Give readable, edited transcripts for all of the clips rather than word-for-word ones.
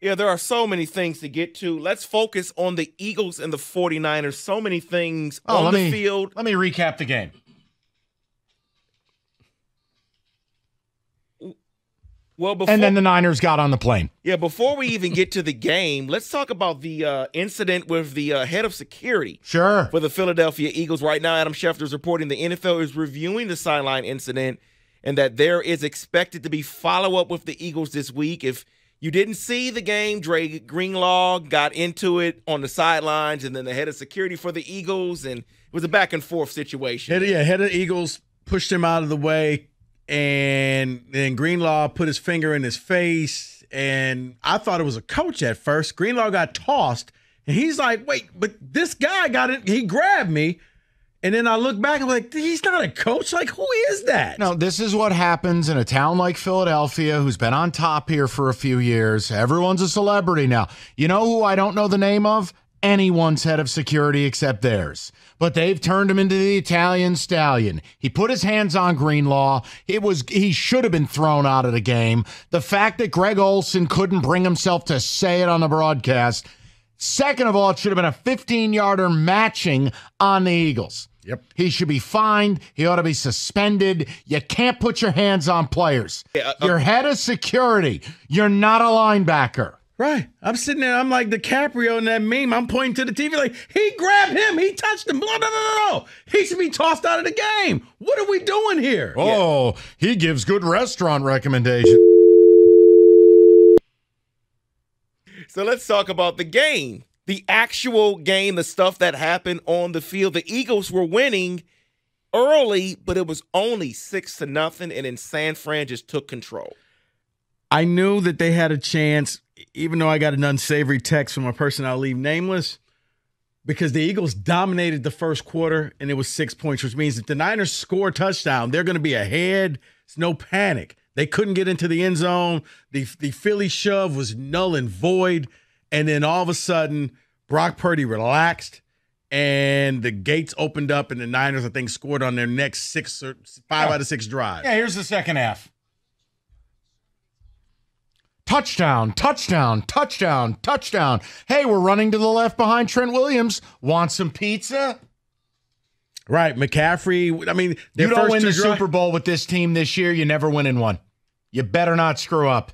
Yeah, there are so many things to get to. Let's focus on the Eagles and the 49ers. So many things on the field. Let me recap the game. Well, and then the Niners got on the plane. Yeah, before we even get to the game, let's talk about the incident with the head of security. Sure. For the Philadelphia Eagles. Right now, Adam Schefter is reporting the NFL is reviewing the sideline incident and that there is expected to be follow-up with the Eagles this week. If you didn't see the game, Dre Greenlaw got into it on the sidelines, and then the head of security for the Eagles, and it was a back-and-forth situation. Head of Eagles pushed him out of the way, and then Greenlaw put his finger in his face, and I thought it was a coach at first. Greenlaw got tossed, and he's like, wait, but this guy got it. He grabbed me. And then I look back and I'm like, he's not a coach. Like, who is that? No, this is what happens in a town like Philadelphia, who's been on top here for a few years. Everyone's a celebrity now. You know who I don't know the name of? Anyone's head of security except theirs. But they've turned him into the Italian stallion. He put his hands on Greenlaw. He should have been thrown out of the game. The fact that Greg Olson couldn't bring himself to say it on the broadcast. Second of all, it should have been a 15-yarder matching on the Eagles. Yep. He should be fined. He ought to be suspended. You can't put your hands on players. You're head of security. You're not a linebacker. Right. I'm sitting there. I'm like DiCaprio in that meme. I'm pointing to the TV like, he grabbed him. He touched him. No. He should be tossed out of the game. What are we doing here? Oh, he gives good restaurant recommendations. So let's talk about the game. The actual game, the stuff that happened on the field. The Eagles were winning early, but it was only 6-0, and then San Fran just took control. I knew that they had a chance, even though I got an unsavory text from a person I'll leave nameless, because the Eagles dominated the first quarter, and it was 6 points, which means if the Niners score a touchdown, they're going to be ahead. It's no panic. They couldn't get into the end zone. The Philly shove was null and void. And then all of a sudden, Brock Purdy relaxed, and the gates opened up, and the Niners, I think, scored on their next 5 out of 6 drives. Yeah, here's the second half. Touchdown, touchdown, touchdown, touchdown. Hey, we're running to the left behind Trent Williams. Want some pizza? Right, McCaffrey. I mean, you don't win the Super Bowl with this team this year. You never win in one. You better not screw up.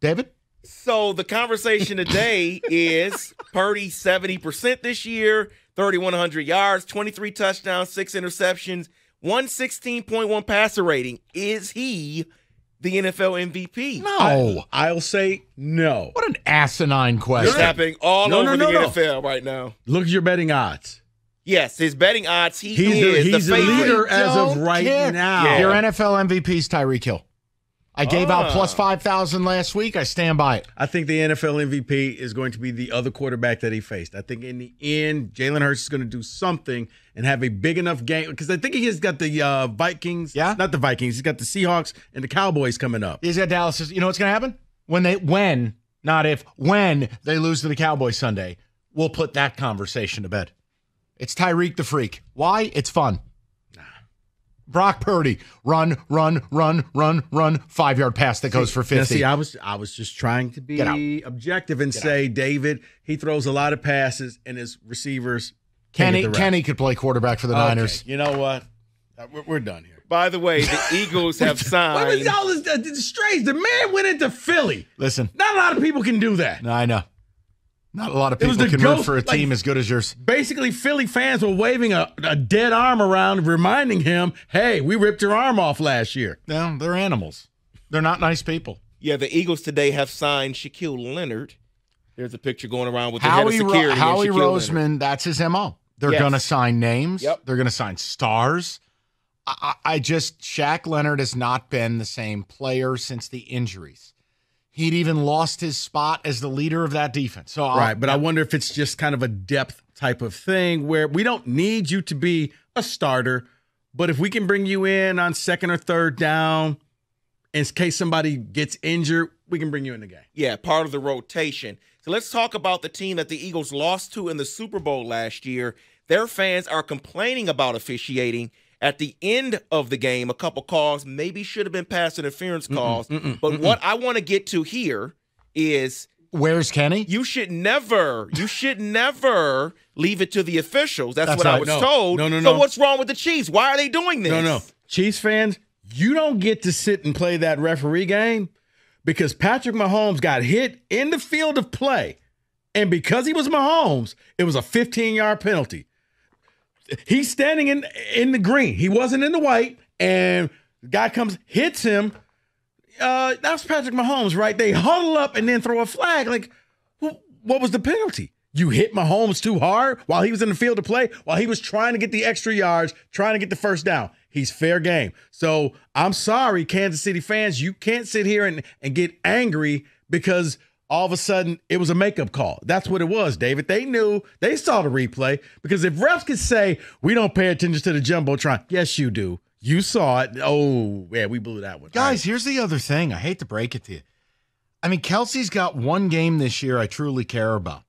David? So the conversation today is Purdy 70% this year, 3,100 yards, 23 touchdowns, 6 interceptions, 116.1 passer rating. Is he the NFL MVP? No. I'll say no. What an asinine question. It's happening all over the NFL right now. Look at your betting odds. Yes, his betting odds, he's the leader as of right now. Yeah. Your NFL MVP's Tyreek Hill. I gave out plus 5,000 last week. I stand by it. I think the NFL MVP is going to be the other quarterback that he faced. I think in the end, Jalen Hurts is going to do something and have a big enough game, because I think he has got the Vikings. Yeah? Not the Vikings. He's got the Seahawks and the Cowboys coming up. He's got Dallas. You know what's going to happen? When they lose to the Cowboys Sunday, we'll put that conversation to bed. It's Tyreek the Freak. Why? It's fun. Brock Purdy, run, 5-yard pass that goes for 50. See, I was just trying to be objective and say, David, he throws a lot of passes and his receivers Kenny could play quarterback for the Niners. You know what? We're done here. By the way, the Eagles have signed. What was all this strange? The man went into Philly. Listen. Not a lot of people can do that. No, I know. Not a lot of people can root for a team as good as yours. Basically, Philly fans were waving a dead arm around, reminding him, hey, we ripped your arm off last year. No, they're animals. They're not nice people. Yeah, the Eagles today have signed Shaquille Leonard. There's a picture going around with the head of security. Howie Roseman, that's his MO. They're going to sign names. Yep. They're going to sign stars. Shaq Leonard has not been the same player since the injuries. He'd even lost his spot as the leader of that defense. So right, but I wonder if it's just kind of a depth type of thing where we don't need you to be a starter, but if we can bring you in on second or third down in case somebody gets injured, we can bring you in the game. Yeah, part of the rotation. So let's talk about the team that the Eagles lost to in the Super Bowl last year. Their fans are complaining about officiating. At the end of the game, a couple calls maybe should have been pass interference calls. But what I want to get to here is where's Kenny? you should never leave it to the officials. That's what right. I was told. No. So what's wrong with the Chiefs? Why are they doing this? No. Chiefs fans, you don't get to sit and play that referee game because Patrick Mahomes got hit in the field of play. And because he was Mahomes, it was a 15-yard penalty. He's standing in the green. He wasn't in the white. And the guy comes, hits him. That's Patrick Mahomes, right? They huddle up and then throw a flag. Like, what was the penalty? You hit Mahomes too hard while he was in the field of play, while he was trying to get the extra yards, trying to get the first down. He's fair game. So I'm sorry, Kansas City fans, you can't sit here and get angry because all of a sudden it was a makeup call. That's what it was, David. They knew, they saw the replay, because if refs could say, we don't pay attention to the Jumbotron, yes, you do. You saw it. Oh, yeah, we blew that one. Guys, here's the other thing. I hate to break it to you. I mean, Kelsey's got one game this year I truly care about.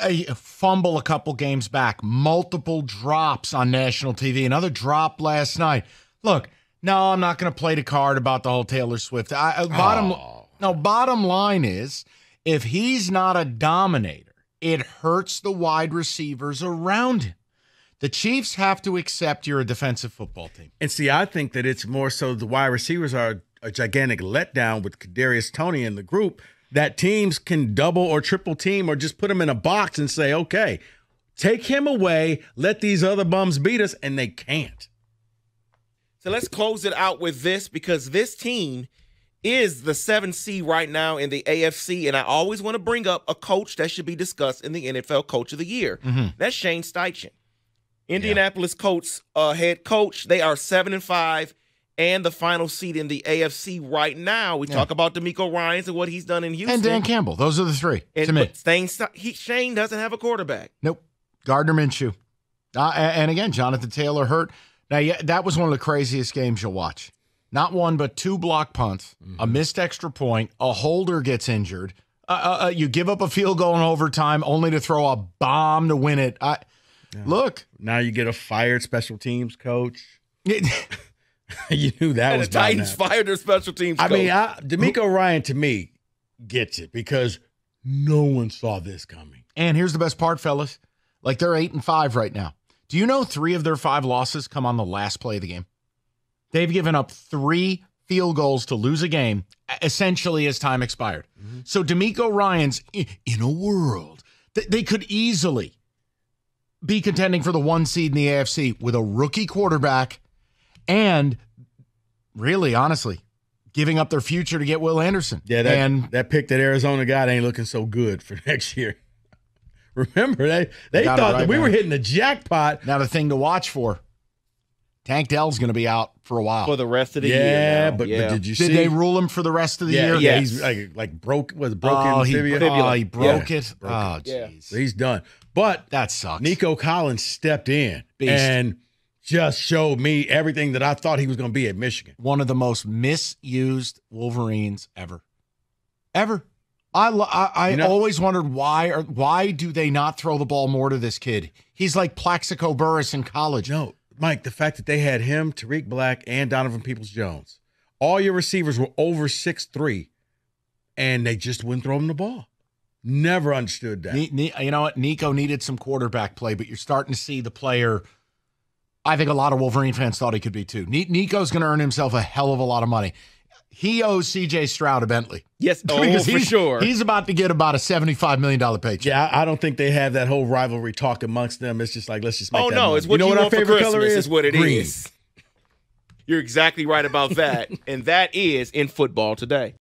A fumble a couple games back, multiple drops on national TV, another drop last night. Look, no, I'm not going to play the card about the whole Taylor Swift. Bottom line is, if he's not a dominator, it hurts the wide receivers around him. The Chiefs have to accept you're a defensive football team. And see, I think that it's more so the wide receivers are a gigantic letdown with Kadarius Toney in the group, that teams can double or triple team or just put him in a box and say, okay, take him away, let these other bums beat us, and they can't. So let's close it out with this, because this team is the 7th seed right now in the AFC, and I always want to bring up a coach that should be discussed in the NFL Coach of the Year. Mm-hmm. That's Shane Steichen. Indianapolis Colts head coach. They are 7-5 and the final seed in the AFC right now. We talk about DeMeco Ryans and what he's done in Houston. And Dan Campbell. Those are the three to me. Shane doesn't have a quarterback. Nope. Gardner Minshew. And again, Jonathan Taylor hurt. Now, that was one of the craziest games you'll watch. Not one, but 2 block punts, a missed extra point, a holder gets injured. You give up a field goal in overtime only to throw a bomb to win it. Look. Now you get a fired special teams coach. You knew that and was the Titans fired their special teams coach. I mean, DeMeco Ryan, to me, gets it because no one saw this coming. And here's the best part, fellas. Like, they're 8-5 right now. Do you know 3 of their 5 losses come on the last play of the game? They've given up 3 field goals to lose a game, essentially as time expired. Mm-hmm. So DeMeco Ryans, in a world, they could easily be contending for the 1 seed in the AFC with a rookie quarterback and really, honestly, giving up their future to get Will Anderson. Yeah, that pick that Arizona got ain't looking so good for next year. Remember, they thought that we were hitting the jackpot. Now the thing to watch for, Tank Dell's going to be out for a while. For the rest of the year. Yeah, but did you see? Did they rule him for the rest of the year? Yeah, he's broken fibula. He broke it. Oh, jeez. So he's done. But that sucks. Nico Collins stepped in and just showed me everything that I thought he was going to be at Michigan. One of the most misused Wolverines ever. I always wondered why do they not throw the ball more to this kid? He's like Plaxico Burress in college. No, Mike, the fact that they had him, Tariq Black, and Donovan Peoples-Jones. All your receivers were over 6'3", and they just wouldn't throw him the ball. Never understood that. You know what? Nico needed some quarterback play, but you're starting to see the player I think a lot of Wolverine fans thought he could be too. Nico's going to earn himself a hell of a lot of money. He owes C.J. Stroud a Bentley. Yes, for sure. He's about to get about a $75 million paycheck. Yeah, I don't think they have that whole rivalry talk amongst them. It's just like, let's just make that money. It's what you know what our favorite color is what it Green. is. You're exactly right about that, and that is in football today.